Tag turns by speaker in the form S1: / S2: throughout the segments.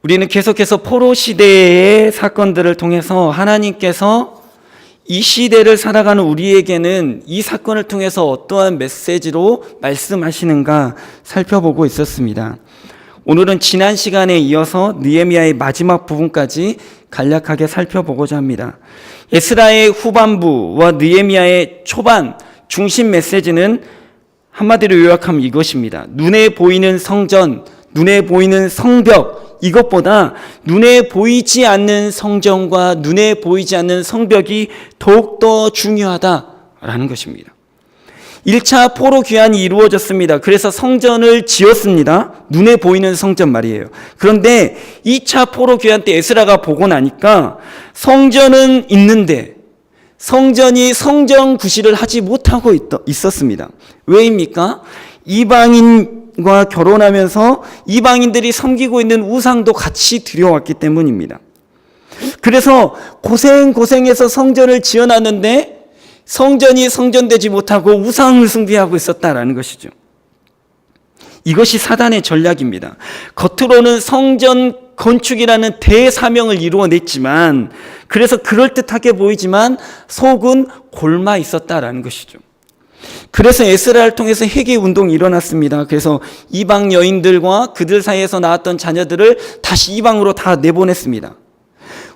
S1: 우리는 계속해서 포로 시대의 사건들을 통해서 하나님께서 이 시대를 살아가는 우리에게는 이 사건을 통해서 어떠한 메시지로 말씀하시는가 살펴보고 있었습니다. 오늘은 지난 시간에 이어서 느헤미야의 마지막 부분까지 간략하게 살펴보고자 합니다. 에스라의 후반부와 느헤미야의 초반 중심 메시지는 한마디로 요약하면 이것입니다. 눈에 보이는 성전, 눈에 보이는 성벽, 이것보다 눈에 보이지 않는 성전과 눈에 보이지 않는 성벽이 더욱더 중요하다라는 것입니다. 1차 포로 귀환이 이루어졌습니다. 그래서 성전을 지었습니다. 눈에 보이는 성전 말이에요. 그런데 2차 포로 귀환 때 에스라가 보고 나니까 성전은 있는데 성전이 성전 구실을 하지 못하고 있었습니다. 왜입니까? 이방인과 결혼하면서 이방인들이 섬기고 있는 우상도 같이 들여왔기 때문입니다. 그래서 고생해서 성전을 지어놨는데 성전이 성전되지 못하고 우상을 숭배하고 있었다라는 것이죠. 이것이 사단의 전략입니다. 겉으로는 성전 건축이라는 대사명을 이루어냈지만, 그래서 그럴듯하게 보이지만 속은 골마 있었다라는 것이죠. 그래서 에스라를 통해서 회개 운동이 일어났습니다. 그래서 이방 여인들과 그들 사이에서 나왔던 자녀들을 다시 이방으로 다 내보냈습니다.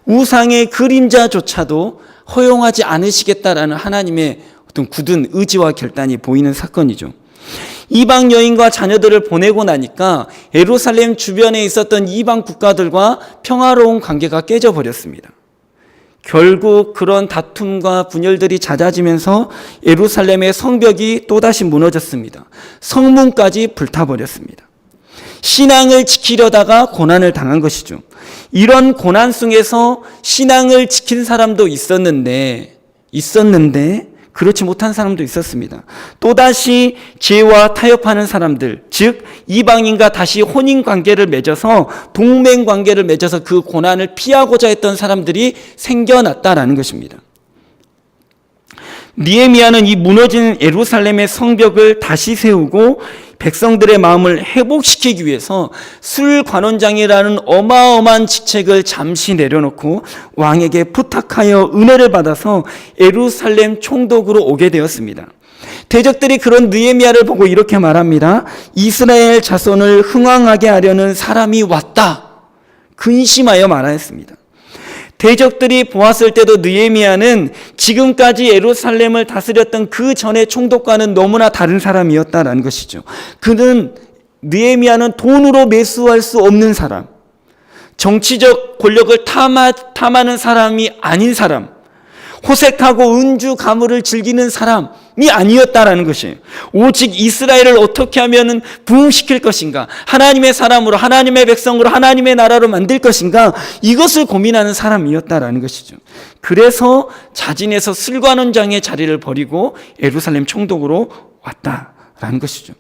S1: 우상의 그림자조차도 허용하지 않으시겠다라는 하나님의 어떤 굳은 의지와 결단이 보이는 사건이죠. 이방 여인과 자녀들을 보내고 나니까 예루살렘 주변에 있었던 이방 국가들과 평화로운 관계가 깨져버렸습니다. 결국 그런 다툼과 분열들이 잦아지면서 예루살렘의 성벽이 또다시 무너졌습니다. 성문까지 불타버렸습니다. 신앙을 지키려다가 고난을 당한 것이죠. 이런 고난 속에서 신앙을 지킨 사람도 있었는데 그렇지 못한 사람도 있었습니다. 또다시 죄와 타협하는 사람들, 즉 이방인과 다시 혼인관계를 맺어서 동맹관계를 맺어서 그 고난을 피하고자 했던 사람들이 생겨났다라는 것입니다. 느헤미야는 이 무너진 예루살렘의 성벽을 다시 세우고 백성들의 마음을 회복시키기 위해서 술관원장이라는 어마어마한 직책을 잠시 내려놓고 왕에게 부탁하여 은혜를 받아서 예루살렘 총독으로 오게 되었습니다. 대적들이 그런 느헤미야를 보고 이렇게 말합니다. 이스라엘 자손을 흥왕하게 하려는 사람이 왔다. 근심하여 말하였습니다. 대적들이 보았을 때도 느헤미야는 지금까지 예루살렘을 다스렸던 그 전의 총독과는 너무나 다른 사람이었다라는 것이죠. 느헤미야는 돈으로 매수할 수 없는 사람, 정치적 권력을 탐하는 사람이 아닌 사람, 호색하고 은주 가물을 즐기는 사람이 아니었다라는 것이에요. 오직 이스라엘을 어떻게 하면 부흥시킬 것인가, 하나님의 사람으로, 하나님의 백성으로, 하나님의 나라로 만들 것인가, 이것을 고민하는 사람이었다라는 것이죠. 그래서 자진해서 술관원장의 자리를 버리고 예루살렘 총독으로 왔다라는 것이죠.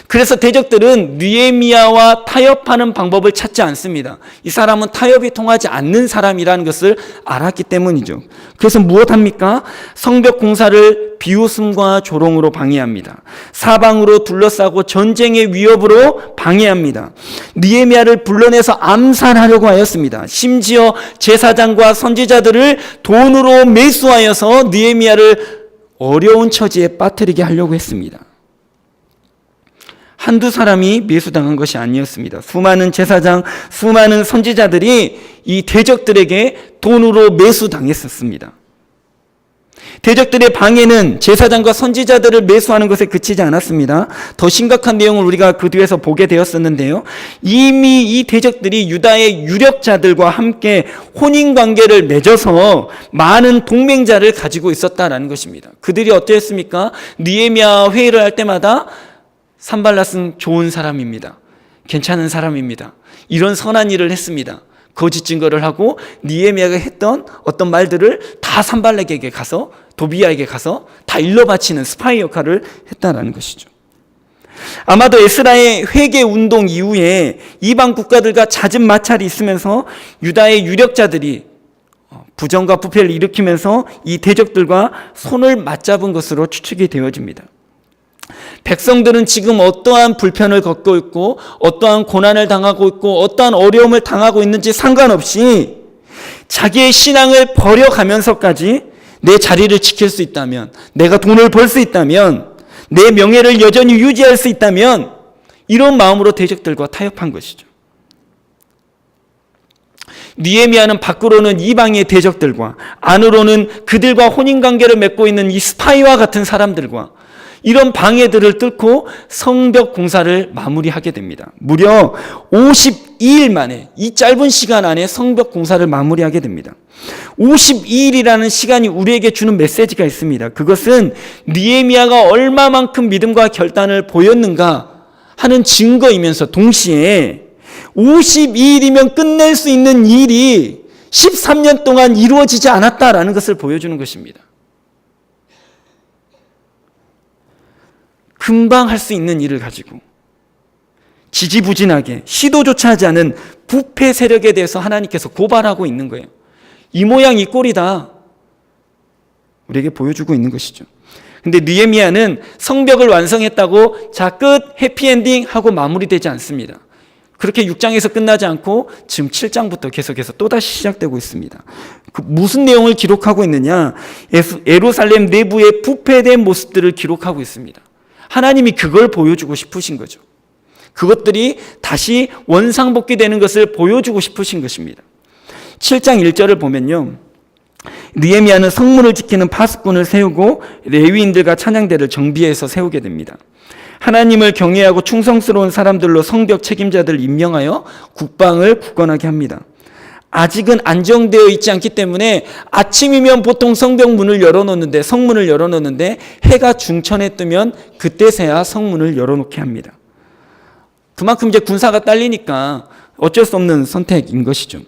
S1: 그래서 대적들은 느헤미야와 타협하는 방법을 찾지 않습니다. 이 사람은 타협이 통하지 않는 사람이라는 것을 알았기 때문이죠. 그래서 무엇합니까? 성벽 공사를 비웃음과 조롱으로 방해합니다. 사방으로 둘러싸고 전쟁의 위협으로 방해합니다. 느헤미야를 불러내서 암살하려고 하였습니다. 심지어 제사장과 선지자들을 돈으로 매수하여서 느헤미야를 어려운 처지에 빠뜨리게 하려고 했습니다. 한두 사람이 매수당한 것이 아니었습니다. 수많은 제사장, 수많은 선지자들이 이 대적들에게 돈으로 매수당했었습니다. 대적들의 방해는 제사장과 선지자들을 매수하는 것에 그치지 않았습니다. 더 심각한 내용을 우리가 그 뒤에서 보게 되었었는데요. 이미 이 대적들이 유다의 유력자들과 함께 혼인관계를 맺어서 많은 동맹자를 가지고 있었다라는 것입니다. 그들이 어떠했습니까? 느헤미야 회의를 할 때마다 산발랏은 좋은 사람입니다. 괜찮은 사람입니다. 이런 선한 일을 했습니다. 거짓 증거를 하고 느헤미야가 했던 어떤 말들을 다 산발락에게 가서, 도비야에게 가서 다 일러바치는 스파이 역할을 했다라는 것이죠. 아마도 에스라의 회개 운동 이후에 이방 국가들과 잦은 마찰이 있으면서 유다의 유력자들이 부정과 부패를 일으키면서 이 대적들과 손을 맞잡은 것으로 추측이 되어집니다. 백성들은 지금 어떠한 불편을 겪고 있고 어떠한 고난을 당하고 있고 어떠한 어려움을 당하고 있는지 상관없이 자기의 신앙을 버려가면서까지 내 자리를 지킬 수 있다면, 내가 돈을 벌 수 있다면, 내 명예를 여전히 유지할 수 있다면 이런 마음으로 대적들과 타협한 것이죠. 느헤미야는 밖으로는 이방의 대적들과 안으로는 그들과 혼인관계를 맺고 있는 이 스파이와 같은 사람들과 이런 방해들을 뚫고 성벽 공사를 마무리하게 됩니다. 무려 52일 만에, 이 짧은 시간 안에 성벽 공사를 마무리하게 됩니다. 52일이라는 시간이 우리에게 주는 메시지가 있습니다. 그것은 느헤미야가 얼마만큼 믿음과 결단을 보였는가 하는 증거이면서 동시에 52일이면 끝낼 수 있는 일이 13년 동안 이루어지지 않았다라는 것을 보여주는 것입니다. 금방 할 수 있는 일을 가지고 지지부진하게 시도조차 하지 않은 부패 세력에 대해서 하나님께서 고발하고 있는 거예요. 이 모양 이 꼴이다. 우리에게 보여주고 있는 것이죠. 근데 느헤미야는 성벽을 완성했다고 자 끝 해피엔딩 하고 마무리되지 않습니다. 그렇게 6장에서 끝나지 않고 지금 7장부터 계속해서 또다시 시작되고 있습니다. 그 무슨 내용을 기록하고 있느냐? 예루살렘 내부의 부패된 모습들을 기록하고 있습니다. 하나님이 그걸 보여주고 싶으신 거죠. 그것들이 다시 원상복귀되는 것을 보여주고 싶으신 것입니다. 7장 1절을 보면요, 느헤미야는 성문을 지키는 파수꾼을 세우고 레위인들과 찬양대를 정비해서 세우게 됩니다. 하나님을 경외하고 충성스러운 사람들로 성벽 책임자들을 임명하여 국방을 굳건하게 합니다. 아직은 안정되어 있지 않기 때문에 아침이면 보통 성벽 문을 열어놓는데, 성문을 열어놓는데 해가 중천에 뜨면 그때서야 성문을 열어놓게 합니다. 그만큼 이제 군사가 딸리니까 어쩔 수 없는 선택인 것이죠.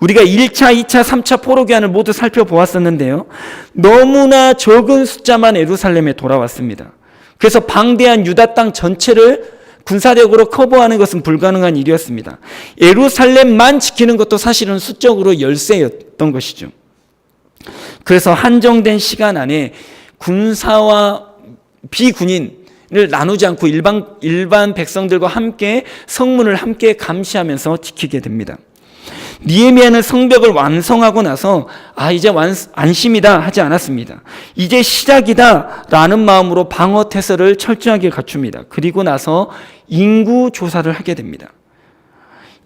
S1: 우리가 1차, 2차, 3차 포로기한을 모두 살펴보았었는데요, 너무나 적은 숫자만 예루살렘에 돌아왔습니다. 그래서 방대한 유다 땅 전체를 군사력으로 커버하는 것은 불가능한 일이었습니다. 예루살렘만 지키는 것도 사실은 수적으로 열세였던 것이죠. 그래서 한정된 시간 안에 군사와 비군인을 나누지 않고 일반 백성들과 함께 성문을 함께 감시하면서 지키게 됩니다. 느헤미야는 성벽을 완성하고 나서 이제 안심이다 하지 않았습니다. 이제 시작이다 라는 마음으로 방어 태세를 철저하게 갖춥니다. 그리고 나서 인구 조사를 하게 됩니다.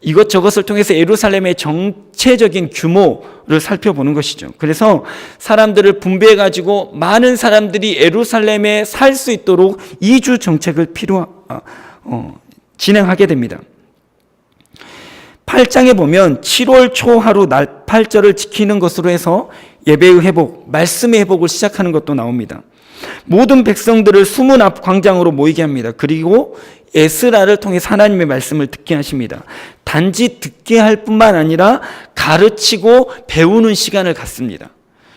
S1: 이것저것을 통해서 예루살렘의 정체적인 규모를 살펴보는 것이죠. 그래서 사람들을 분배해가지고 많은 사람들이 예루살렘에 살 수 있도록 이주 정책을 진행하게 됩니다. 8장에 보면 7월 초 하루 날팔절을 지키는 것으로 해서 예배의 회복, 말씀의 회복을 시작하는 것도 나옵니다. 모든 백성들을 수문 앞 광장으로 모이게 합니다. 그리고 에스라를 통해서 하나님의 말씀을 듣게 하십니다. 단지 듣게 할 뿐만 아니라 가르치고 배우는 시간을 갖습니다.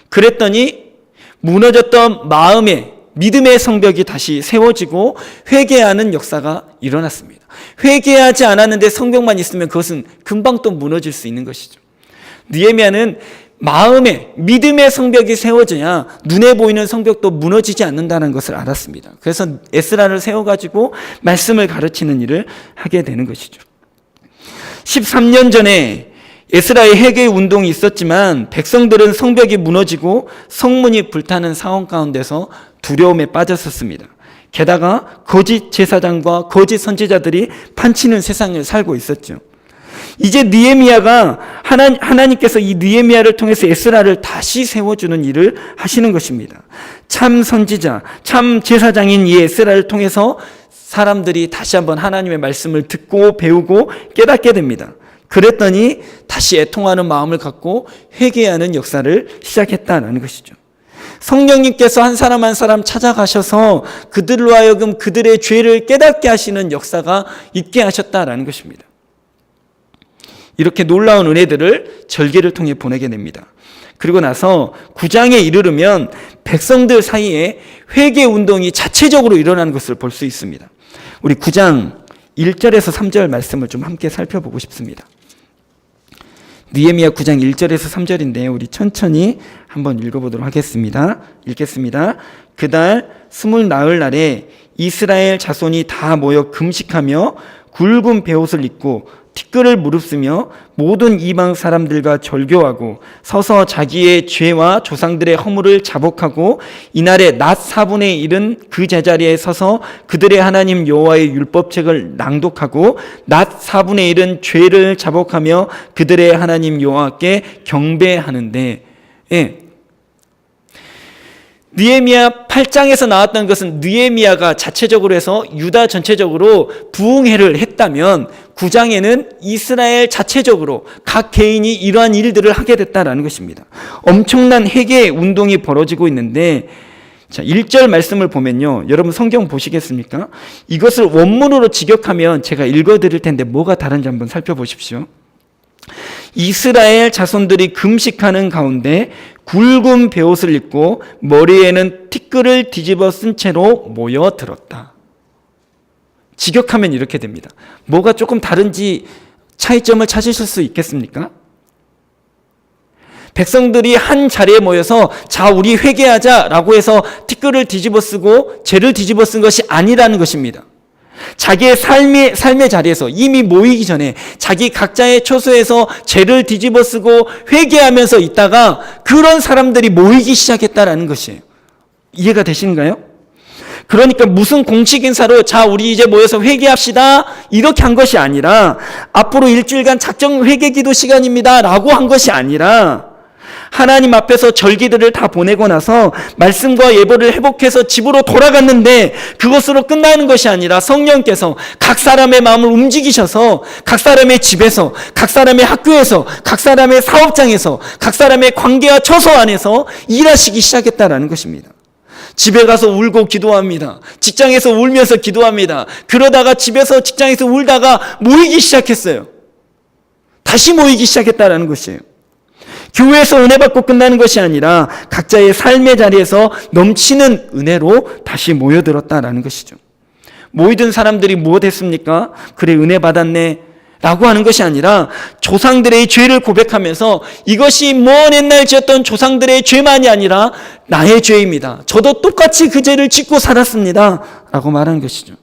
S1: 그랬더니 무너졌던 마음의 믿음의 성벽이 다시 세워지고 회개하는 역사가 일어났습니다. 회개하지 않았는데 성벽만 있으면 그것은 금방 또 무너질 수 있는 것이죠. 느헤미야는 마음의 믿음의 성벽이 세워져야 눈에 보이는 성벽도 무너지지 않는다는 것을 알았습니다. 그래서 에스라를 세워가지고 말씀을 가르치는 일을 하게 되는 것이죠. 13년 전에 에스라의 회개 운동이 있었지만 백성들은 성벽이 무너지고 성문이 불타는 상황 가운데서 두려움에 빠졌었습니다. 게다가 거짓 제사장과 거짓 선지자들이 판치는 세상을 살고 있었죠. 이제 느헤미야가 하나님께서 이 느헤미야를 통해서 에스라를 다시 세워주는 일을 하시는 것입니다. 참 선지자, 참 제사장인 이 에스라를 통해서 사람들이 다시 한번 하나님의 말씀을 듣고 배우고 깨닫게 됩니다. 그랬더니 다시 애통하는 마음을 갖고 회개하는 역사를 시작했다는 것이죠. 성령님께서 한 사람 한 사람 찾아가셔서 그들로 하여금 그들의 죄를 깨닫게 하시는 역사가 있게 하셨다라는 것입니다. 이렇게 놀라운 은혜들을 절기를 통해 보내게 됩니다. 그리고 나서 9장에 이르르면 백성들 사이에 회개 운동이 자체적으로 일어나는 것을 볼 수 있습니다. 우리 9장 1절에서 3절 말씀을 좀 함께 살펴보고 싶습니다. 느헤미야 9장 1절에서 3절인데 우리 천천히 한번 읽어보도록 하겠습니다. 읽겠습니다. 그달 스물 나흘 날에 이스라엘 자손이 다 모여 금식하며 굵은 베옷을 입고 티끌을 무릅쓰며 모든 이방 사람들과 절교하고 서서 자기의 죄와 조상들의 허물을 자복하고 이날에 낮 4분의 1은 그 제자리에 서서 그들의 하나님 여호와의 율법책을 낭독하고 낮 4분의 1은 죄를 자복하며 그들의 하나님 여호와께 경배하는데, 느헤미야 8장에서 나왔던 것은 느헤미야가 자체적으로 해서 유다 전체적으로 부흥회를 했다면 9장에는 이스라엘 자체적으로 각 개인이 이러한 일들을 하게 됐다라는 것입니다. 엄청난 회개 운동이 벌어지고 있는데, 자, 1절 말씀을 보면요. 여러분 성경 보시겠습니까? 이것을 원문으로 직역하면 제가 읽어드릴 텐데 뭐가 다른지 한번 살펴보십시오. 이스라엘 자손들이 금식하는 가운데 굵은 베옷을 입고 머리에는 티끌을 뒤집어 쓴 채로 모여들었다. 직역하면 이렇게 됩니다. 뭐가 조금 다른지 차이점을 찾으실 수 있겠습니까? 백성들이 한 자리에 모여서 자 우리 회개하자라고 해서 티끌을 뒤집어 쓰고 죄를 뒤집어 쓴 것이 아니라는 것입니다. 자기의 삶의 자리에서 이미 모이기 전에 자기 각자의 처소에서 죄를 뒤집어 쓰고 회개하면서 있다가 그런 사람들이 모이기 시작했다라는 것이에요. 이해가 되시는가요? 그러니까 무슨 공식 인사로 자 우리 이제 모여서 회개합시다 이렇게 한 것이 아니라 앞으로 일주일간 작정 회개 기도 시간입니다 라고 한 것이 아니라 하나님 앞에서 절기들을 다 보내고 나서 말씀과 예배를 회복해서 집으로 돌아갔는데 그것으로 끝나는 것이 아니라 성령께서 각 사람의 마음을 움직이셔서 각 사람의 집에서 각 사람의 학교에서 각 사람의 사업장에서 각 사람의 관계와 처소 안에서 일하시기 시작했다라는 것입니다. 집에 가서 울고 기도합니다. 직장에서 울면서 기도합니다. 그러다가 집에서 직장에서 울다가 모이기 시작했어요. 다시 모이기 시작했다라는 것이에요. 교회에서 은혜 받고 끝나는 것이 아니라 각자의 삶의 자리에서 넘치는 은혜로 다시 모여들었다라는 것이죠. 모이던 사람들이 무엇 했습니까? 그래 은혜 받았네 라고 하는 것이 아니라 조상들의 죄를 고백하면서 이것이 먼 옛날 지었던 조상들의 죄만이 아니라 나의 죄입니다. 저도 똑같이 그 죄를 짓고 살았습니다 라고 말하는 것이죠.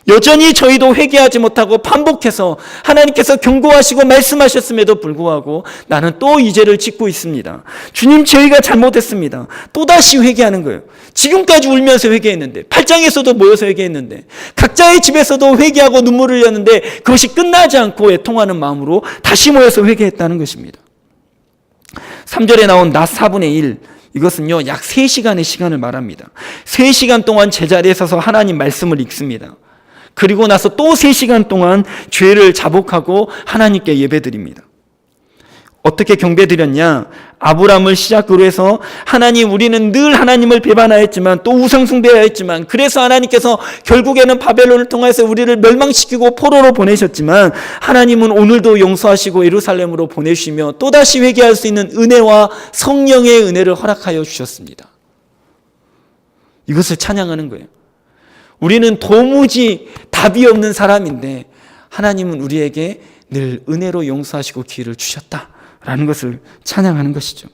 S1: 여전히 저희도 회개하지 못하고 반복해서 하나님께서 경고하시고 말씀하셨음에도 불구하고 나는 또 이 죄를 짓고 있습니다. 주님 저희가 잘못했습니다. 또다시 회개하는 거예요. 지금까지 울면서 회개했는데 8장에서도 모여서 회개했는데 각자의 집에서도 회개하고 눈물을 흘렸는데 그것이 끝나지 않고 애통하는 마음으로 다시 모여서 회개했다는 것입니다. 3절에 나온 낮 4분의 1 이것은요 약 3시간의 시간을 말합니다. 3시간 동안 제자리에 서서 하나님 말씀을 읽습니다. 그리고 나서 또 3시간 동안 죄를 자복하고 하나님께 예배드립니다. 어떻게 경배드렸냐? 아브라함을 시작으로 해서 하나님 우리는 늘 하나님을 배반하였지만 또 우상숭배하였지만 그래서 하나님께서 결국에는 바벨론을 통해서 우리를 멸망시키고 포로로 보내셨지만 하나님은 오늘도 용서하시고 예루살렘으로 보내주시며 또다시 회개할 수 있는 은혜와 성령의 은혜를 허락하여 주셨습니다. 이것을 찬양하는 거예요. 우리는 도무지 답이 없는 사람인데 하나님은 우리에게 늘 은혜로 용서하시고 기회를 주셨다라는 것을 찬양하는 것이죠.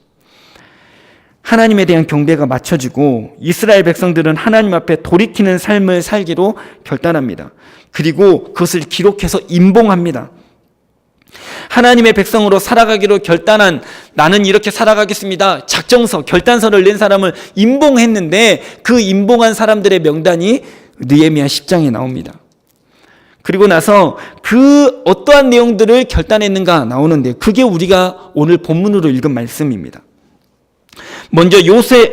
S1: 하나님에 대한 경배가 맞춰지고 이스라엘 백성들은 하나님 앞에 돌이키는 삶을 살기로 결단합니다. 그리고 그것을 기록해서 임봉합니다. 하나님의 백성으로 살아가기로 결단한 나는 이렇게 살아가겠습니다. 작정서, 결단서를 낸 사람을 임봉했는데 그 임봉한 사람들의 명단이 느헤미야 10장에 나옵니다. 그리고 나서 그 어떠한 내용들을 결단했는가 나오는데 그게 우리가 오늘 본문으로 읽은 말씀입니다. 먼저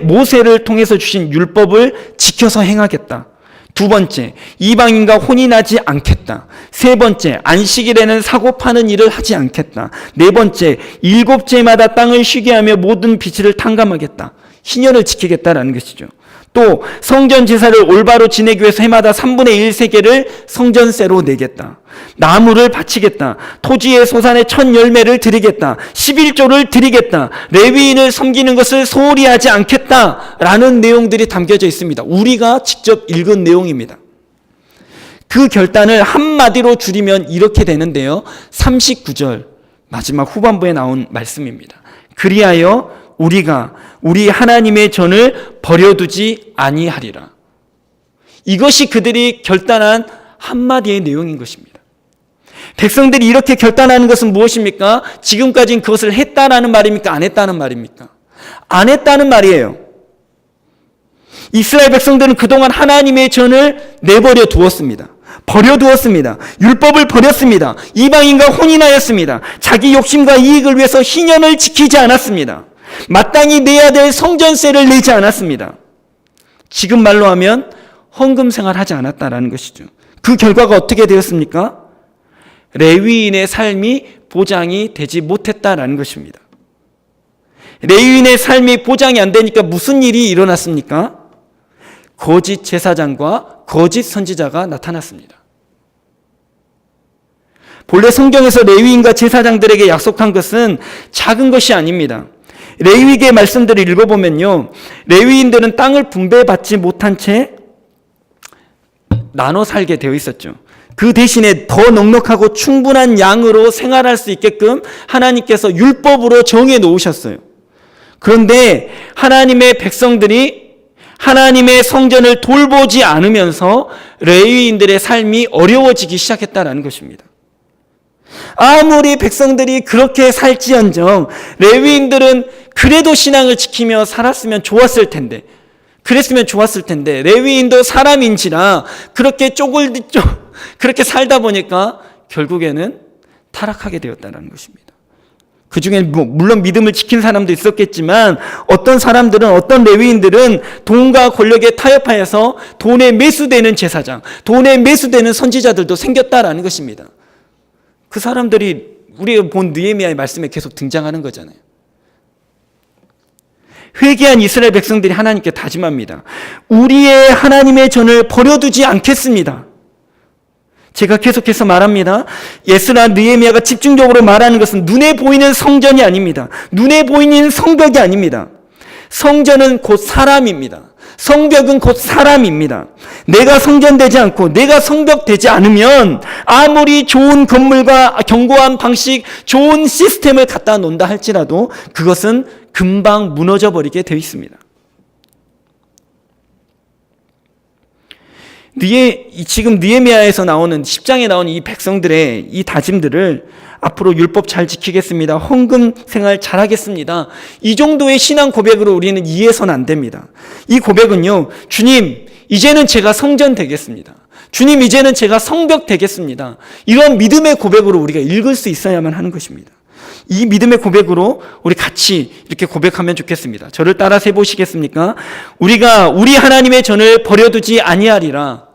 S1: 모세를 통해서 주신 율법을 지켜서 행하겠다. 두 번째, 이방인과 혼이 나지 않겠다. 세 번째, 안식일에는 사고 파는 일을 하지 않겠다. 네 번째, 7제마다 땅을 쉬게 하며 모든 비치를 탕감하겠다. 희년을 지키겠다라는 것이죠. 또 성전 제사를 올바로 지내기 위해서 해마다 3분의 1 세계를 성전세로 내겠다. 나무를 바치겠다. 토지의 소산의 첫 열매를 드리겠다. 11조를 드리겠다. 레위인을 섬기는 것을 소홀히 하지 않겠다라는 내용들이 담겨져 있습니다. 우리가 직접 읽은 내용입니다. 그 결단을 한마디로 줄이면 이렇게 되는데요. 39절 마지막 후반부에 나온 말씀입니다. 그리하여 우리가 우리 하나님의 전을 버려두지 아니하리라. 이것이 그들이 결단한 한마디의 내용인 것입니다. 백성들이 이렇게 결단하는 것은 무엇입니까? 지금까지는 그것을 했다라는 말입니까? 안 했다는 말입니까? 안 했다는 말이에요. 이스라엘 백성들은 그동안 하나님의 전을 내버려 두었습니다. 버려두었습니다. 율법을 버렸습니다. 이방인과 혼인하였습니다. 자기 욕심과 이익을 위해서 희년을 지키지 않았습니다. 마땅히 내야 될 성전세를 내지 않았습니다. 지금 말로 하면 헌금 생활하지 않았다라는 것이죠. 그 결과가 어떻게 되었습니까? 레위인의 삶이 보장이 되지 못했다라는 것입니다. 레위인의 삶이 보장이 안 되니까 무슨 일이 일어났습니까? 거짓 제사장과 거짓 선지자가 나타났습니다. 본래 성경에서 레위인과 제사장들에게 약속한 것은 작은 것이 아닙니다. 레위기의 말씀들을 읽어보면요, 레위인들은 땅을 분배받지 못한 채 나눠 살게 되어 있었죠. 그 대신에 더 넉넉하고 충분한 양으로 생활할 수 있게끔 하나님께서 율법으로 정해 놓으셨어요. 그런데 하나님의 백성들이 하나님의 성전을 돌보지 않으면서 레위인들의 삶이 어려워지기 시작했다는 것입니다. 아무리 백성들이 그렇게 살지언정 레위인들은 그래도 신앙을 지키며 살았으면 좋았을 텐데, 레위인도 사람인지라 그렇게 그렇게 살다 보니까 결국에는 타락하게 되었다는 것입니다. 그 중에 물론 믿음을 지킨 사람도 있었겠지만 어떤 레위인들은 돈과 권력에 타협하여서 돈에 매수되는 제사장, 돈에 매수되는 선지자들도 생겼다라는 것입니다. 그 사람들이 우리가 본 느헤미야의 말씀에 계속 등장하는 거잖아요. 회개한 이스라엘 백성들이 하나님께 다짐합니다. 우리의 하나님의 전을 버려두지 않겠습니다. 제가 계속해서 말합니다. 에스라, 느헤미야가 집중적으로 말하는 것은 눈에 보이는 성전이 아닙니다. 눈에 보이는 성벽이 아닙니다. 성전은 곧 사람입니다. 성벽은 곧 사람입니다. 내가 성전되지 않고 내가 성벽되지 않으면 아무리 좋은 건물과 견고한 방식, 좋은 시스템을 갖다 놓는다 할지라도 그것은 금방 무너져 버리게 되어 있습니다. 지금 느헤미야에서 나오는 10장에 나오는 이 백성들의 이 다짐들을 앞으로 율법 잘 지키겠습니다. 헌금 생활 잘하겠습니다. 이 정도의 신앙 고백으로 우리는 이해해서는 안 됩니다. 이 고백은요, 주님, 이제는 제가 성전 되겠습니다. 주님, 이제는 제가 성벽 되겠습니다. 이런 믿음의 고백으로 우리가 읽을 수 있어야만 하는 것입니다. 이 믿음의 고백으로 우리 같이 이렇게 고백하면 좋겠습니다. 저를 따라 세보시겠습니까? 우리가 우리 하나님의 전을 버려두지 아니하리라.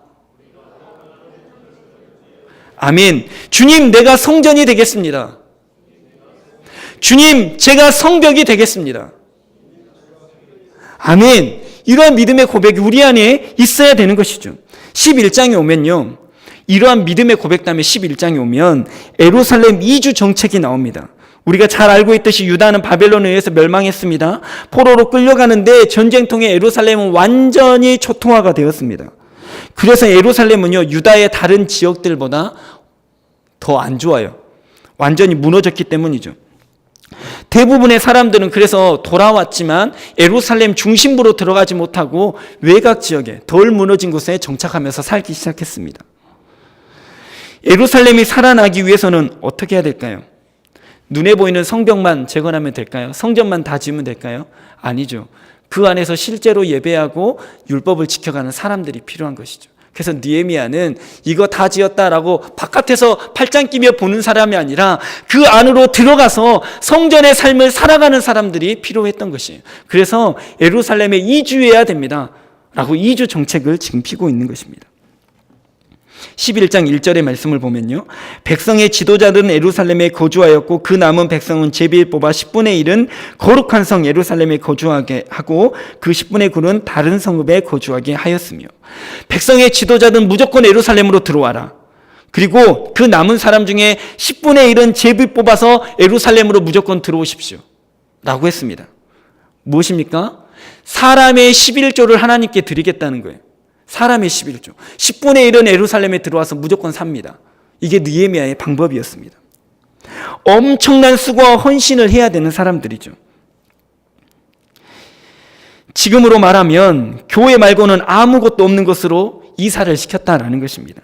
S1: 아멘. 주님, 내가 성전이 되겠습니다. 주님, 제가 성벽이 되겠습니다. 아멘. 이러한 믿음의 고백이 우리 안에 있어야 되는 것이죠. 11장에 오면요, 이러한 믿음의 고백 다음에 11장에 오면 예루살렘 이주 정책이 나옵니다. 우리가 잘 알고 있듯이 유다는 바벨론에 의해서 멸망했습니다. 포로로 끌려가는데 전쟁통에 예루살렘은 완전히 초토화가 되었습니다. 그래서 예루살렘은요, 유다의 다른 지역들보다 더 안 좋아요. 완전히 무너졌기 때문이죠. 대부분의 사람들은 그래서 돌아왔지만 예루살렘 중심부로 들어가지 못하고 외곽 지역에 덜 무너진 곳에 정착하면서 살기 시작했습니다. 예루살렘이 살아나기 위해서는 어떻게 해야 될까요? 눈에 보이는 성벽만 재건하면 될까요? 성전만 다 지으면 될까요? 아니죠. 그 안에서 실제로 예배하고 율법을 지켜가는 사람들이 필요한 것이죠. 그래서 느헤미야는 이거 다 지었다라고 바깥에서 팔짱 끼며 보는 사람이 아니라 그 안으로 들어가서 성전의 삶을 살아가는 사람들이 필요했던 것이에요. 그래서 예루살렘에 이주해야 됩니다 라고 이주 정책을 지금 피고 있는 것입니다. 11장 1절의 말씀을 보면요, 백성의 지도자들은 예루살렘에 거주하였고 그 남은 백성은 제비를 뽑아 10분의 1은 거룩한 성 예루살렘에 거주하게 하고 그 10분의 9는 다른 성읍에 거주하게 하였으며, 백성의 지도자들은 무조건 예루살렘으로 들어와라. 그리고 그 남은 사람 중에 10분의 1은 제비 뽑아서 예루살렘으로 무조건 들어오십시오 라고 했습니다. 무엇입니까? 사람의 11조를 하나님께 드리겠다는 거예요. 사람의 11조. 10분의 1은 예루살렘에 들어와서 무조건 삽니다. 이게 느헤미야의 방법이었습니다. 엄청난 수고와 헌신을 해야 되는 사람들이죠. 지금으로 말하면 교회 말고는 아무것도 없는 곳으로 이사를 시켰다라는 것입니다.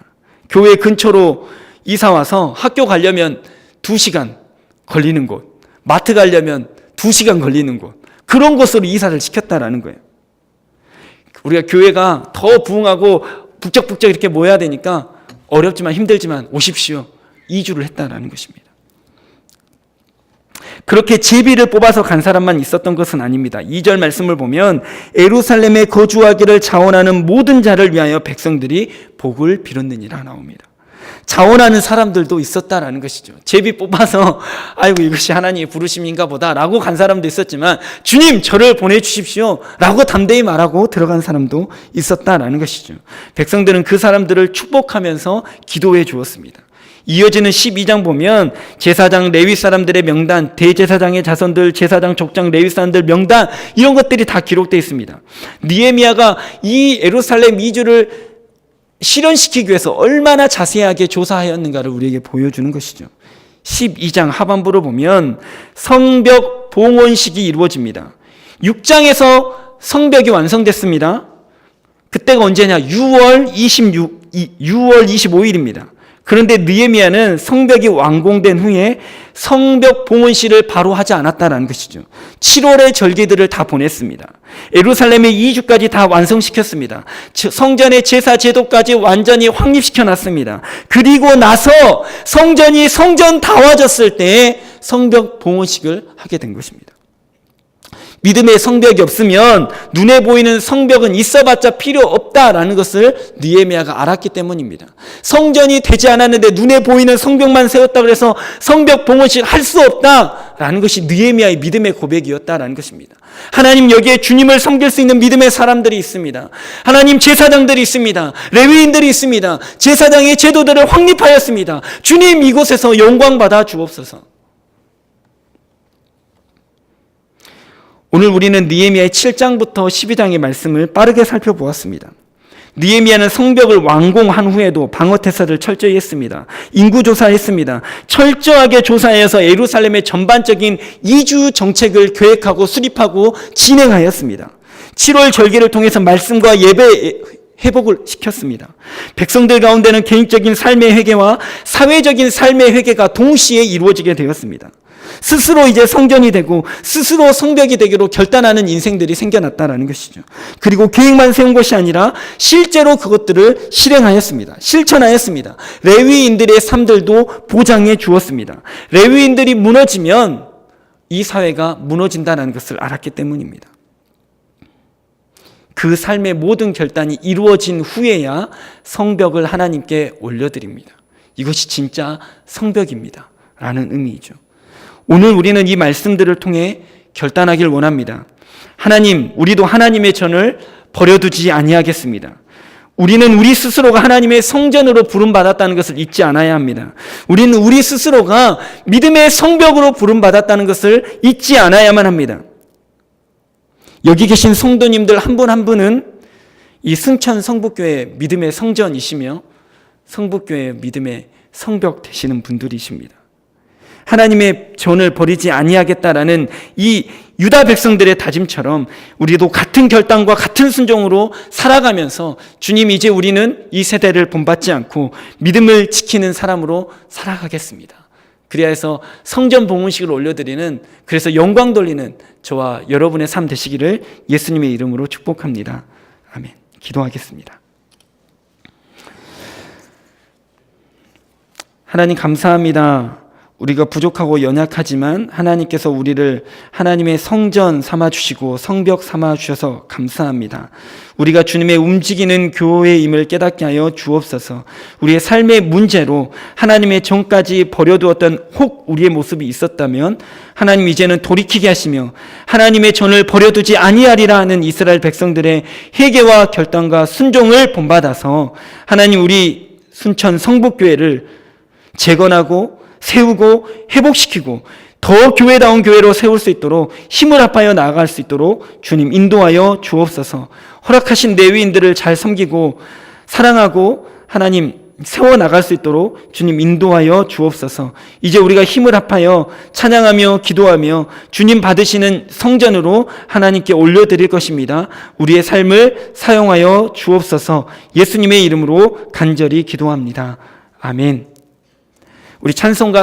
S1: 교회 근처로 이사 와서 학교 가려면 2시간 걸리는 곳, 마트 가려면 2시간 걸리는 곳, 그런 곳으로 이사를 시켰다라는 거예요. 우리가 교회가 더 부흥하고 북적북적 이렇게 모여야 되니까 어렵지만 힘들지만 오십시오. 이주를 했다라는 것입니다. 그렇게 제비를 뽑아서 간 사람만 있었던 것은 아닙니다. 2절 말씀을 보면 예루살렘에 거주하기를 자원하는 모든 자를 위하여 백성들이 복을 빌었느니라 나옵니다. 자원하는 사람들도 있었다라는 것이죠. 제비 뽑아서 아이고 이것이 하나님의 부르심인가 보다 라고 간 사람도 있었지만 주님 저를 보내주십시오 라고 담대히 말하고 들어간 사람도 있었다라는 것이죠. 백성들은 그 사람들을 축복하면서 기도해 주었습니다. 이어지는 12장 보면 제사장 레위 사람들의 명단, 대제사장의 자손들, 제사장 족장 레위 사람들 명단, 이런 것들이 다 기록되어 있습니다. 느헤미야가 이 예루살렘 이주를 실현시키기 위해서 얼마나 자세하게 조사하였는가를 우리에게 보여주는 것이죠. 12장 하반부를 보면 성벽 봉헌식이 이루어집니다. 6장에서 성벽이 완성됐습니다. 그때가 언제냐? 6월 25일입니다. 그런데 느헤미야는 성벽이 완공된 후에 성벽 봉헌식을 바로 하지 않았다는 것이죠. 7월의 절기들을 다 보냈습니다. 예루살렘의 2주까지 다 완성시켰습니다. 성전의 제사 제도까지 완전히 확립시켜 놨습니다. 그리고 나서 성전이 성전다워졌을 때 성벽 봉헌식을 하게 된 것입니다. 믿음의 성벽이 없으면 눈에 보이는 성벽은 있어봤자 필요 없다라는 것을 느헤미야가 알았기 때문입니다. 성전이 되지 않았는데 눈에 보이는 성벽만 세웠다고 해서 성벽 봉헌식 할 수 없다라는 것이 느헤미야의 믿음의 고백이었다라는 것입니다. 하나님 여기에 주님을 섬길 수 있는 믿음의 사람들이 있습니다. 하나님 제사장들이 있습니다. 레위인들이 있습니다. 제사장의 제도들을 확립하였습니다. 주님 이곳에서 영광 받아 주옵소서. 오늘 우리는 느헤미야의 7장부터 12장의 말씀을 빠르게 살펴보았습니다. 느헤미야는 성벽을 완공한 후에도 방어태세를 철저히 했습니다. 인구조사했습니다. 철저하게 조사해서 예루살렘의 전반적인 이주 정책을 계획하고 수립하고 진행하였습니다. 7월 절기를 통해서 말씀과 예배 회복을 시켰습니다. 백성들 가운데는 개인적인 삶의 회개와 사회적인 삶의 회개가 동시에 이루어지게 되었습니다. 스스로 이제 성전이 되고 스스로 성벽이 되기로 결단하는 인생들이 생겨났다는 것이죠. 그리고 계획만 세운 것이 아니라 실제로 그것들을 실행하였습니다. 실천하였습니다. 레위인들의 삶들도 보장해 주었습니다. 레위인들이 무너지면 이 사회가 무너진다는 것을 알았기 때문입니다. 그 삶의 모든 결단이 이루어진 후에야 성벽을 하나님께 올려드립니다. 이것이 진짜 성벽입니다. 라는 의미이죠. 오늘 우리는 이 말씀들을 통해 결단하길 원합니다. 하나님, 우리도 하나님의 전을 버려두지 아니하겠습니다. 우리는 우리 스스로가 하나님의 성전으로 부름받았다는 것을 잊지 않아야 합니다. 우리는 우리 스스로가 믿음의 성벽으로 부름받았다는 것을 잊지 않아야만 합니다. 여기 계신 성도님들 한 분 한 분은 이 승천 성북교회 믿음의 성전이시며 성북교회 믿음의 성벽 되시는 분들이십니다. 하나님의 전을 버리지 아니하겠다라는 이 유다 백성들의 다짐처럼 우리도 같은 결단과 같은 순종으로 살아가면서 주님 이제 우리는 이 세대를 본받지 않고 믿음을 지키는 사람으로 살아가겠습니다. 그리하여서 성전 봉헌식을 올려드리는, 그래서 영광 돌리는 저와 여러분의 삶 되시기를 예수님의 이름으로 축복합니다. 아멘. 기도하겠습니다. 하나님 감사합니다. 우리가 부족하고 연약하지만 하나님께서 우리를 하나님의 성전 삼아주시고 성벽 삼아주셔서 감사합니다. 우리가 주님의 움직이는 교회임을 깨닫게 하여 주옵소서. 우리의 삶의 문제로 하나님의 전까지 버려두었던 혹 우리의 모습이 있었다면 하나님 이제는 돌이키게 하시며 하나님의 전을 버려두지 아니하리라 하는 이스라엘 백성들의 회개와 결단과 순종을 본받아서 하나님 우리 순천 성북교회를 재건하고 세우고 회복시키고 더 교회다운 교회로 세울 수 있도록 힘을 합하여 나아갈 수 있도록 주님 인도하여 주옵소서. 허락하신 레위인들을 잘 섬기고 사랑하고 하나님 세워나갈 수 있도록 주님 인도하여 주옵소서. 이제 우리가 힘을 합하여 찬양하며 기도하며 주님 받으시는 성전으로 하나님께 올려드릴 것입니다. 우리의 삶을 사용하여 주옵소서. 예수님의 이름으로 간절히 기도합니다. 아멘. 우리 찬송가